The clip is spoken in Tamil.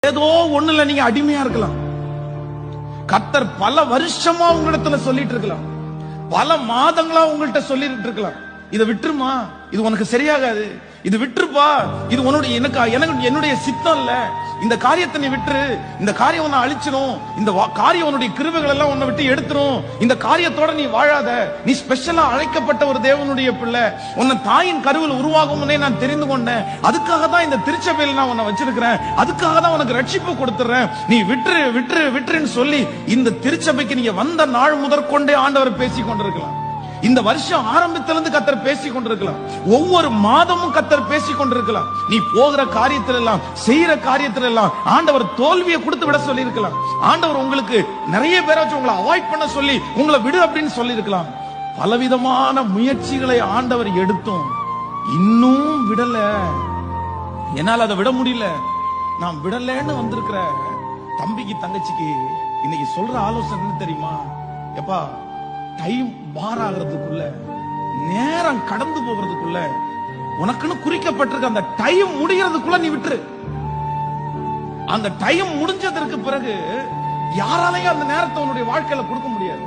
ஏதோ ஒண்ணுல நீங்க அடிமையா இருக்கலாம். கர்த்தர் பல வருஷமா உங்களிடத்துல சொல்லிட்டு இருக்கலாம், பல மாதங்களா உங்கள்கிட்ட சொல்லிட்டு இருக்கலாம், இதை விட்டுருமா, இது உனக்கு சரியாகாது, இது விட்டுருப்பா, இது உன்னுடைய என்னுடைய சித்தம் இல்ல, இந்த காரியத்தை நீ விட்டுரு, இந்த காரியம் உன்னை அழிச்சிரும், இந்த காரியம் உன்னுடைய கிருபைகள் எல்லாம் உன்னை விட்டு எடுத்துரும், இந்த காரியத்தோட நீ வாழாத, நீ ஸ்பெஷலா அழைக்கப்பட்ட ஒரு தேவனுடைய பிள்ளை, உன்னை தாயின் கருவில் உருவாகும் முன்னே நான் தெரிந்து கொண்டேன், அதுக்காக தான் இந்த திருச்சபையில் நான் உன்னை வச்சிருக்கிறேன், அதுக்காக தான் உனக்கு ரட்சிப்பு கொடுத்துறேன், நீ விட்டுரு விட்டுரு விட்டுருன்னு சொல்லி இந்த திருச்சபைக்கு நீங்க வந்த நாள் முதற்கொண்டே ஆண்டவர் பேசிக் கொண்டிருக்கலாம். இந்த வருஷம் ஆரம்பத்திலிருந்து கர்த்தர் பேசிக் கொண்டிருக்கலாம், ஒவ்வொரு மாதமும் கர்த்தர் பேசிக் கொண்டிருக்கலாம். நீ போகிற காரியத்தில் எல்லாம், செய்யற காரியத்தில் எல்லாம் ஆண்டவர் தோல்வியை கொடுத்து விட சொல்லி இருக்கலாம். ஆண்டவர் உங்களுக்கு நிறைய பேராச்சும் உங்களை அவாய்ட் பண்ண சொல்லி உங்களை விடு அப்படின்னு சொல்லி இருக்கலாம். பலவிதமான முயற்சிகளை ஆண்டவர் எடுத்தும் இன்னும் விடல. என்னால் அதை விட முடியல. நான் விடலன்னு வந்திருக்கிற தம்பிக்கு தங்கச்சிக்கு இன்னைக்கு சொல்ற ஆலோசனை என்ன தெரியுமா? எப்பா, டைம் பாராகிறதுக்குள்ள, நேரம் கடந்து போகிறதுக்குள்ள, உனக்குன்னு குறிக்கப்பட்டிருக்க அந்த டைம் முடிகிறதுக்குள்ள நீ விட்டுரு. அந்த டைம் முடிஞ்சதற்கு பிறகு யாராலையும் அந்த நேரத்தை உன்னுடைய வாழ்க்கையில கொடுக்க முடியாது.